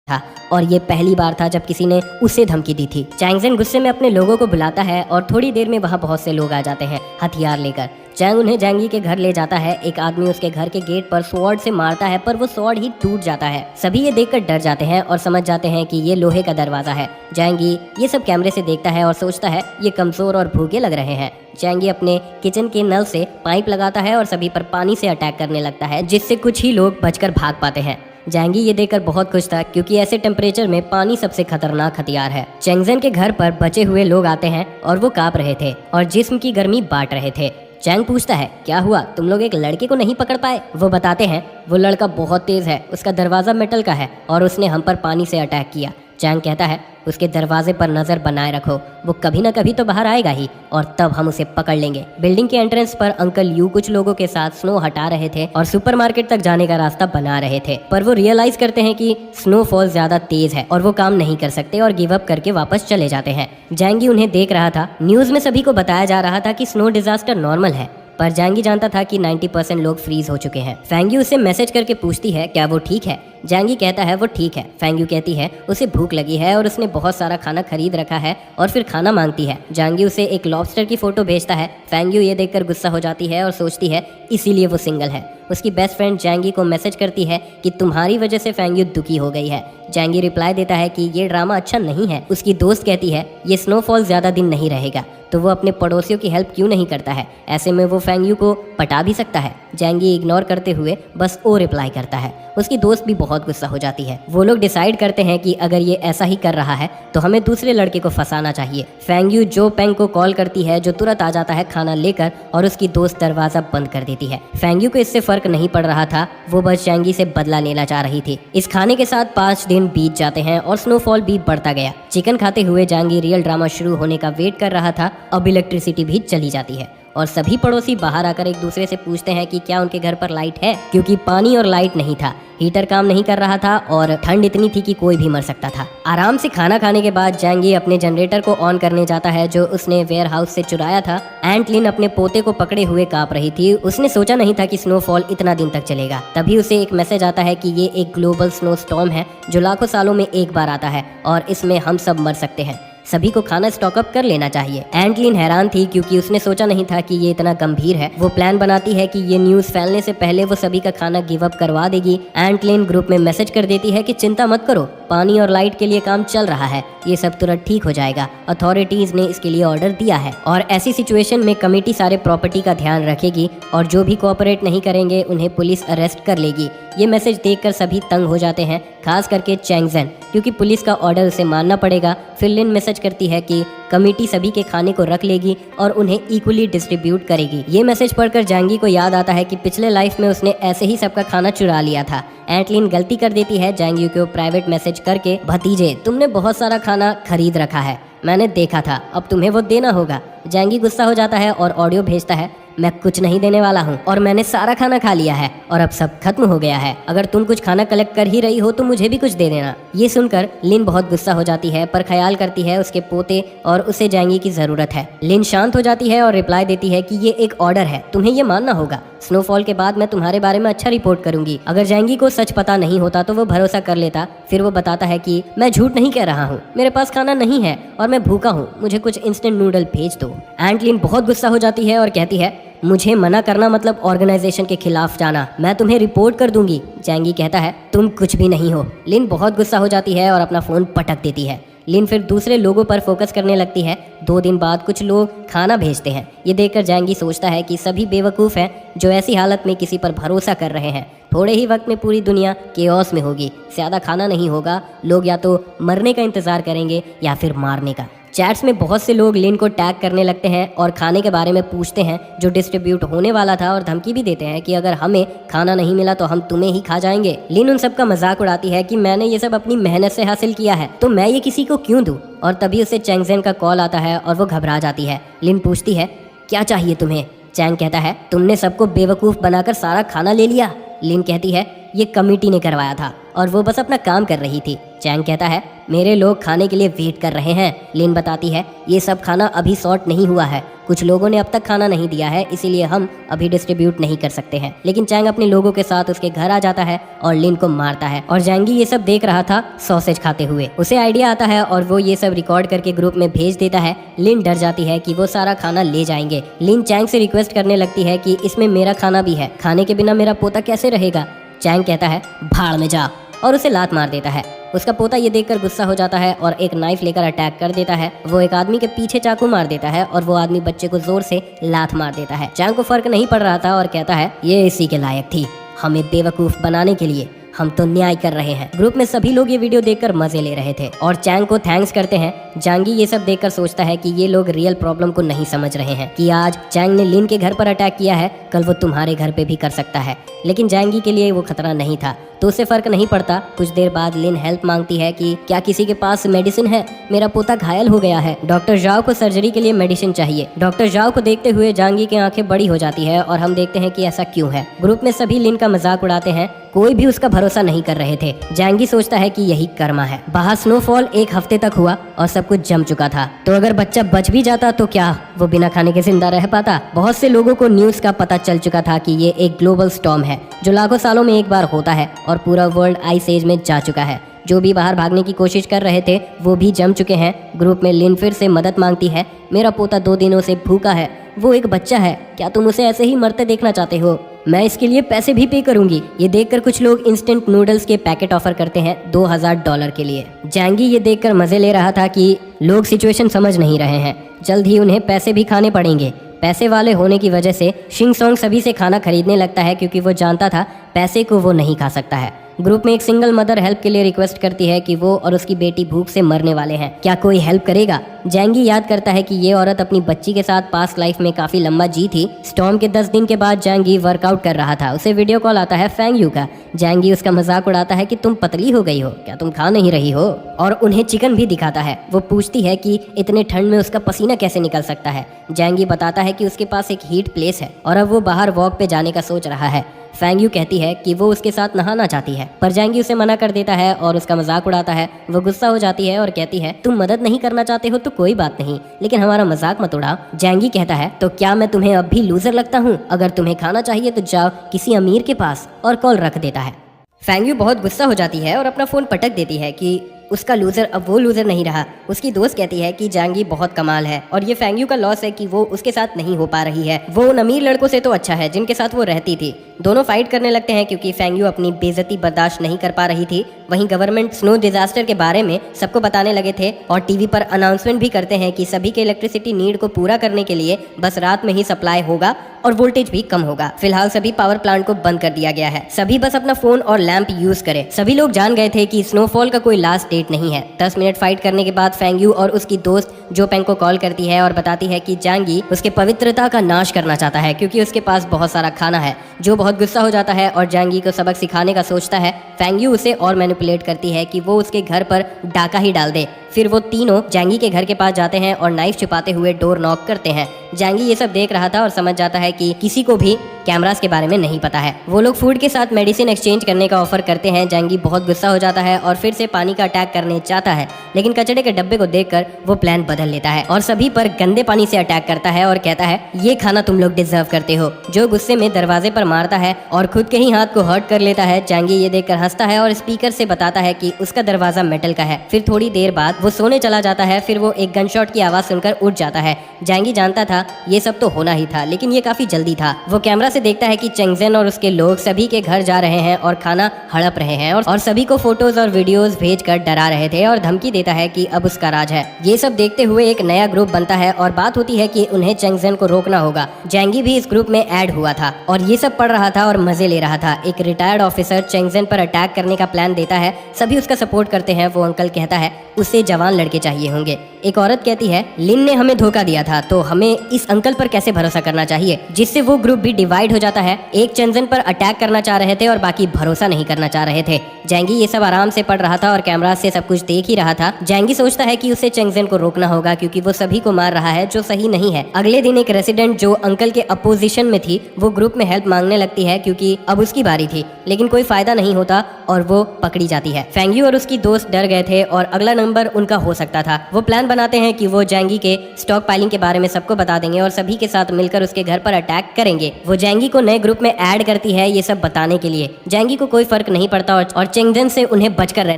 था और ये पहली बार था जब किसी ने उसे धमकी दी थी। चैंगजेन गुस्से में अपने लोगों को बुलाता है और थोड़ी देर में वहाँ बहुत से लोग आ जाते हैं हथियार लेकर। चैंग उन्हें जैंगी के घर ले जाता है। एक आदमी उसके घर के गेट पर स्वॉर्ड से मारता है पर वो स्वॉर्ड ही टूट जाता है। सभी ये देखकर डर जाते हैं और समझ जाते हैं कि ये लोहे का दरवाजा है। जैंगी ये सब कैमरे से देखता है और सोचता है ये कमजोर और भूखे लग रहे हैं। जैंगी अपने किचन के नल से पाइप लगाता है और सभी पर पानी से अटैक करने लगता है, जिससे कुछ ही लोग बचकर भाग पाते हैं। जैंगी ये देखकर बहुत खुश था क्योंकि ऐसे टेम्परेचर में पानी सबसे खतरनाक हथियार है। चैंगजेन के घर पर बचे हुए लोग आते हैं और वो कांप रहे थे और जिस्म की गर्मी बांट रहे थे। चैंग पूछता है क्या हुआ, तुम लोग एक लड़के को नहीं पकड़ पाए? वो बताते हैं वो लड़का बहुत तेज है, उसका दरवाजा मेटल का है और उसने हम पर पानी से अटैक किया। चैंग कहता है उसके दरवाजे पर नजर बनाए रखो, वो कभी ना कभी तो बाहर आएगा ही और तब हम उसे पकड़ लेंगे। बिल्डिंग के एंट्रेंस पर अंकल यू कुछ लोगों के साथ स्नो हटा रहे थे और सुपरमार्केट तक जाने का रास्ता बना रहे थे, पर वो रियलाइज करते हैं कि स्नोफॉल ज्यादा तेज है और वो काम नहीं कर सकते और गिव अप करके वापस चले जाते हैं। जैंगी उन्हें देख रहा था। न्यूज में सभी को बताया जा रहा था कि स्नो डिजास्टर नॉर्मल है, पर जैंगी जानता था कि 90% लोग फ्रीज हो चुके हैं। फैंग्यू उसे मैसेज करके पूछती है क्या वो ठीक है? जैंगी कहता है वो ठीक है। फैंग्यू कहती है उसे भूख लगी है और उसने बहुत सारा खाना खरीद रखा है और फिर खाना मांगती है। जैंगी उसे एक लॉबस्टर की फोटो भेजता है। फैंग्यू ये देखकर गुस्सा हो जाती है और सोचती है इसीलिए वो सिंगल है। उसकी बेस्ट फ्रेंड जैंगी को मैसेज करती है कि तुम्हारी वजह से फैंग्यू दुखी हो गई है। जैंगी रिप्लाई देता है कि ये ड्रामा अच्छा नहीं है। उसकी दोस्त कहती है ये स्नोफॉल ज्यादा दिन नहीं रहेगा, तो वो अपने पड़ोसियों की हेल्प क्यों नहीं करता है? ऐसे में वो फैंग्यू को पटा भी सकता है। जैंगी इग्नोर करते हुए बस ओ रिप्लाई करता है। उसकी दोस्त भी बहुत गुस्सा हो जाती है। वो लोग डिसाइड करते हैं कि अगर ये ऐसा ही कर रहा है तो हमें दूसरे लड़के को फंसाना चाहिए। फैंग्यू जो पेंग को कॉल करती है जो तुरंत आ जाता है खाना लेकर और उसकी दोस्त दरवाजा बंद कर देती है। फैंग्यू को इससे फर्क नहीं पड़ रहा था, वो बस जैंगी से बदला लेना चाह रही थी। इस खाने के साथ 5 दिन बीत जाते हैं और स्नोफॉल भी बढ़ता गया। चिकन खाते हुए जैंगी रियल ड्रामा शुरू होने का वेट कर रहा था। अब इलेक्ट्रिसिटी भी चली जाती है और सभी पड़ोसी बाहर आकर एक दूसरे से पूछते हैं कि क्या उनके घर पर लाइट है, क्योंकि पानी और लाइट नहीं था। हीटर काम नहीं कर रहा था और ठंड इतनी थी कि कोई भी मर सकता था। आराम से खाना खाने के बाद जैंगी अपने जनरेटर को ऑन करने जाता है जो उसने वेयर हाउस से चुराया था। एंट लिन अपने पोते को पकड़े हुए कांप रही थी। उसने सोचा नहीं था कि स्नोफॉल इतना दिन तक चलेगा। तभी उसे एक मैसेज आता है कि ये एक ग्लोबल स्नो स्टॉर्म है जो लाखों सालों में एक बार आता है और इसमें हम सब मर सकते हैं। सभी को खाना स्टॉक अप कर लेना चाहिए। एंटलिन हैरान थी क्योंकि उसने सोचा नहीं था कि ये इतना गंभीर है। वो प्लान बनाती है कि ये न्यूज फैलने से पहले वो सभी का खाना गिव अप करवा देगी। एंटलिन ग्रुप में मैसेज कर देती है कि चिंता मत करो, पानी और लाइट के लिए काम चल रहा है, ये सब तुरंत ठीक हो जाएगा। अथॉरिटीज ने इसके लिए ऑर्डर दिया है और ऐसी सिचुएशन में कमेटी सारे प्रॉपर्टी का ध्यान रखेगी और जो भी कोऑपरेट नहीं करेंगे उन्हें पुलिस अरेस्ट कर लेगी। ये मैसेज देखकर सभी तंग हो जाते हैं, खास करके चैंगजेन, क्योंकि पुलिस का ऑर्डर उसे मानना पड़ेगा। फिर लिन मैसेज करती है कि कमेटी सभी के खाने को रख लेगी और उन्हें इक्वली डिस्ट्रीब्यूट करेगी। ये मैसेज पढ़कर जैंगी को याद आता है कि पिछले लाइफ में उसने ऐसे ही सबका खाना चुरा लिया था। एंटलिन गलती कर देती है जैंगी को प्राइवेट मैसेज करके, भतीजे तुमने बहुत सारा खाना खरीद रखा है, मैंने देखा था, अब तुम्हें वो देना होगा। जैंगी गुस्सा हो जाता है और ऑडियो भेजता है, मैं कुछ नहीं देने वाला हूँ और मैंने सारा खाना खा लिया है और अब सब खत्म हो गया है। अगर तुम कुछ खाना कलेक्ट कर ही रही हो तो मुझे भी कुछ दे देना। ये सुनकर लिन बहुत गुस्सा हो जाती है पर ख्याल करती है उसके पोते और उसे जैंगी की जरूरत है। लिन शांत हो जाती है और रिप्लाई देती है कि ये एक ऑर्डर है, तुम्हें ये मानना होगा। स्नोफॉल के बाद मैं तुम्हारे बारे में अच्छा रिपोर्ट करूंगी। अगर जैंगी को सच पता नहीं होता तो वो भरोसा कर लेता। फिर वो बताता है कि मैं झूठ नहीं कह रहा हूँ, मेरे पास खाना नहीं है और मैं भूखा हूँ, मुझे कुछ इंस्टेंट नूडल भेज दो। एंटलिन बहुत गुस्सा हो जाती है और कहती है मुझे मना करना मतलब ऑर्गेनाइजेशन के खिलाफ जाना, मैं तुम्हें रिपोर्ट कर दूंगी। जैंगी कहता है तुम कुछ भी नहीं हो। लिन बहुत गुस्सा हो जाती है और अपना फोन पटक देती है। लिन फिर दूसरे लोगों पर फोकस करने लगती है। 2 दिन बाद कुछ लोग खाना भेजते हैं। ये देखकर जैंगी सोचता है कि सभी बेवकूफ़ हैं जो ऐसी हालत में किसी पर भरोसा कर रहे हैं। थोड़े ही वक्त में पूरी दुनिया केओस में होगी, ज़्यादा खाना नहीं होगा, लोग या तो मरने का इंतज़ार करेंगे या फिर मारने का। चैट्स में बहुत से लोग लिन को टैग करने लगते हैं और खाने के बारे में पूछते हैं जो डिस्ट्रीब्यूट होने वाला था और धमकी भी देते हैं कि अगर हमें खाना नहीं मिला तो हम तुम्हें ही खा जाएंगे। लिन उन सब का मजाक उड़ाती है कि मैंने ये सब अपनी मेहनत से हासिल किया है तो मैं ये किसी को क्यों दूं। और तभी उसे चैंगजेन का कॉल आता है और वो घबरा जाती है। लिन पूछती है क्या चाहिए तुम्हें? चैंग कहता है तुमने सबको बेवकूफ़ बनाकर सारा खाना ले लिया। लिन कहती है ये कमिटी ने करवाया था और वो बस अपना काम कर रही थी। चैंग कहता है मेरे लोग खाने के लिए वेट कर रहे हैं। लिन बताती है ये सब खाना अभी सॉर्ट नहीं हुआ है, कुछ लोगों ने अब तक खाना नहीं दिया है, इसीलिए हम अभी डिस्ट्रीब्यूट नहीं कर सकते हैं। लेकिन चैंग अपने लोगों के साथ उसके घर आ जाता है और लिन को मारता है। और जैंगी ये सब देख रहा था सॉसेज खाते हुए। उसे आइडिया आता है और वो ये सब रिकॉर्ड करके ग्रुप में भेज देता है। लिन डर जाती है कि वो सारा खाना ले जाएंगे। लिन चैंग से रिक्वेस्ट करने लगती है कि इसमें मेरा खाना भी है, खाने के बिना मेरा पोता कैसे रहेगा। चैंग कहता है भाड़ में जा और उसे लात मार देता है। उसका पोता ये देखकर गुस्सा हो जाता है और एक नाइफ लेकर अटैक कर देता है। वो एक आदमी के पीछे चाकू मार देता है और वो आदमी बच्चे को जोर से लात मार देता है। चैंग को फर्क नहीं पड़ रहा था और कहता है ये इसी के लायक थी, हमें बेवकूफ बनाने के लिए हम तो न्याय कर रहे हैं। ग्रुप में सभी लोग ये वीडियो देखकर मजे ले रहे थे और चैंग को थैंक्स करते हैं। जांगी ये सब देखकर सोचता है कि ये लोग रियल प्रॉब्लम को नहीं समझ रहे हैं कि आज चैंग ने लिन के घर पर अटैक किया है, कल वो तुम्हारे घर पे भी कर सकता है। लेकिन जांगी के लिए वो खतरा नहीं था तो उसे फर्क नहीं पड़ता। कुछ देर बाद लिन हेल्प मांगती है कि क्या किसी के पास मेडिसिन है, मेरा पोता घायल हो गया है, डॉक्टर जाओ को सर्जरी के लिए मेडिसिन चाहिए। डॉक्टर जाओ को देखते हुए जांगी की आंखें बड़ी हो जाती है और हम देखते हैं कि ऐसा क्यों है। ग्रुप में सभी लिन का मजाक उड़ाते हैं, कोई भी उसका भरोसा नहीं कर रहे थे। जांगी सोचता है कि यही कर्मा है। बाहर स्नोफॉल 1 हफ्ते तक हुआ और सब कुछ जम चुका था, तो अगर बच्चा बच भी जाता तो क्या वो बिना खाने के जिंदा रह पाता। बहुत से लोगों को न्यूज का पता चल चुका था कि ये एक ग्लोबल स्टॉर्म है जो लाखों सालों में एक बार होता है और पूरा वर्ल्ड आइस एज में जा चुका है। जो भी बाहर भागने की कोशिश कर रहे थे वो भी जम चुके हैं। ग्रुप में लिन फिर से मदद मांगती है, मेरा पोता 2 दिनों से भूखा है, वो एक बच्चा है, क्या तुम उसे ऐसे ही मरते देखना चाहते हो, मैं इसके लिए पैसे भी पे करूंगी। ये देखकर कुछ लोग इंस्टेंट नूडल्स के पैकेट ऑफर करते हैं $2000 के लिए। जैंगी ये देखकर मजे ले रहा था कि लोग सिचुएशन समझ नहीं रहे हैं, जल्द ही उन्हें पैसे भी खाने पड़ेंगे। पैसे वाले होने की वजह से शिंग सोंग सभी से खाना खरीदने लगता है क्योंकि वो जानता था पैसे को वो नहीं खा सकता है। ग्रुप में एक सिंगल मदर हेल्प के लिए रिक्वेस्ट करती है कि वो और उसकी बेटी भूख से मरने वाले हैं, क्या कोई हेल्प करेगा। जैंगी याद करता है कि ये औरत अपनी बच्ची के साथ पास्ट लाइफ में काफी लंबा जी थी। स्टॉर्म के 10 दिन के बाद जैंगी वर्कआउट कर रहा था, उसे वीडियो कॉल आता है फैंग यू का। जैंगी उसका मजाक उड़ाता है कि तुम पतली हो गई हो, क्या तुम खा नहीं रही हो, और उन्हें चिकन भी दिखाता है। वो पूछती है कि इतने ठंड में उसका पसीना कैसे निकल सकता है। जैंगी बताता है कि उसके पास एक हीट प्लेस है और अब वो बाहर वॉक पे जाने का सोच रहा है। फैंग यू कहती है कि वो उसके साथ नहाना चाहती है, पर जैंगी उसे मना कर देता है और उसका मजाक उड़ाता है। वो गुस्सा हो जाती है और कहती है तुम मदद नहीं करना चाहते हो तो कोई बात नहीं, लेकिन हमारा मजाक मत उड़ाओ। जैंगी कहता है तो क्या मैं तुम्हें अब भी लूजर लगता हूँ, अगर तुम्हें खाना चाहिए तो जाओ किसी अमीर के पास, और कॉल रख देता है। फैंग यू बहुत गुस्सा हो जाती है और अपना फोन पटक देती है कि उसका लूजर अब वो लूजर नहीं रहा। उसकी दोस्त कहती है कि जैंगी बहुत कमाल है और ये फैंग यू का लॉस है कि वो उसके साथ नहीं हो पा रही है। वो उन अमीर लड़कों से तो अच्छा है जिनके साथ वो रहती थी। दोनों फाइट करने लगते हैं क्योंकि फैंग यू अपनी बेइज्जती बर्दाश्त नहीं कर पा रही थी। वहीं गवर्नमेंट स्नो डिजास्टर के बारे में सबको बताने लगे थे और टीवी पर अनाउंसमेंट भी करते हैं कि सभी के इलेक्ट्रिसिटी नीड को पूरा करने के लिए बस रात में ही सप्लाई होगा और वोल्टेज भी कम होगा। फिलहाल सभी पावर प्लांट को बंद कर दिया गया है, सभी बस अपना फोन और लैंप यूज करें। सभी लोग जान गए थे कि स्नोफॉल का कोई लास्ट डेट नहीं है। 10 मिनट फाइट करने के बाद फैंग यू और उसकी दोस्त जो पेंग को कॉल करती है और बताती है कि जैंगी उसके पवित्रता का नाश करना चाहता है क्योंकि उसके पास बहुत सारा खाना है। जो बहुत गुस्सा हो जाता है और जैंगी को सबक सिखाने का सोचता है। फैंग यू उसे और मैनिपुलेट करती है कि वो उसके घर पर डाका ही डाल दे। फिर वो तीनों जैंगी के घर के पास जाते हैं और नाइफ छुपाते हुए डोर नॉक करते हैं। जैंगी ये सब देख रहा था और समझ जाता है कि किसी को भी कैमरास के बारे में नहीं पता है। वो लोग फूड के साथ मेडिसिन एक्सचेंज करने का ऑफर करते हैं। जैंगी बहुत गुस्सा हो जाता है और फिर से पानी का अटैक करने चाहता है, लेकिन कचड़े के डब्बे को देखकर वो प्लान बदल लेता है और सभी पर गंदे पानी से अटैक करता है और कहता है ये खाना तुम लोग डिजर्व करते हो। जो गुस्से में दरवाजे पर मारता है और खुद के ही हाथ को हर्ट कर लेता है। जैंगी ये देखकर हंसता है और स्पीकर से बताता है कि उसका दरवाजा मेटल का है। फिर थोड़ी देर बाद वो सोने चला जाता है। फिर वो एक गन शॉट की आवाज सुनकर उठ जाता है। जैंगी जानता था ये सब तो होना ही था, लेकिन ये काफी जल्दी था। वो कैमरा से देखता है कि चेंगजेन और उसके लोग सभी के घर जा रहे हैं और खाना हड़प रहे हैं और सभी को फोटोज और वीडियोस भेजकर डरा रहे थे और धमकी देता है कि अब उसका राज है। ये सब देखते हुए एक नया ग्रुप बनता है और बात होती है कि उन्हें चेंगजेन को रोकना होगा। जैंगी भी इस ग्रुप में ऐड हुआ था और ये सब पढ़ रहा था और मजे ले रहा था। एक रिटायर्ड ऑफिसर चेंगजेन पर अटैक करने का प्लान देता है, सभी उसका सपोर्ट करते हैं। वो अंकल कहता है उसे जवान लड़के चाहिए होंगे। एक औरत कहती है लिन ने हमें धोखा दिया था तो हमें इस अंकल पर कैसे भरोसा करना चाहिए, जिससे वो ग्रुप भी डिवाइड हो जाता है। एक चेंगजेन पर अटैक करना चाह रहे थे और बाकी भरोसा नहीं करना चाह रहे थे। जैंगी ये सब आराम से पढ़ रहा था और कैमरा से सब कुछ देख ही रहा था। जैंगी सोचता है कि उसे चेंगजेन को रोकना होगा क्योंकि वो सभी को मार रहा है जो सही नहीं है। अगले दिन एक रेसिडेंट जो अंकल के अपोजिशन में थी वो ग्रुप में हेल्प मांगने लगती है क्योंकि अब उसकी बारी थी, लेकिन कोई फायदा नहीं होता और वो पकड़ी जाती है। फेंगयू और उसकी दोस्त डर गए थे और अगला नंबर उनका हो सकता था। वो प्लान बनाते हैं कि वो जैंगी के स्टॉक पाइलिंग के बारे में सबको बता देंगे और सभी के साथ मिलकर उसके घर पर अटैक करेंगे। वो जैंगी को नए ग्रुप में ऐड करती है ये सब बताने के लिए। जैंगी को कोई फर्क नहीं पड़ता और चेंगजेन से उन्हें बचकर रहना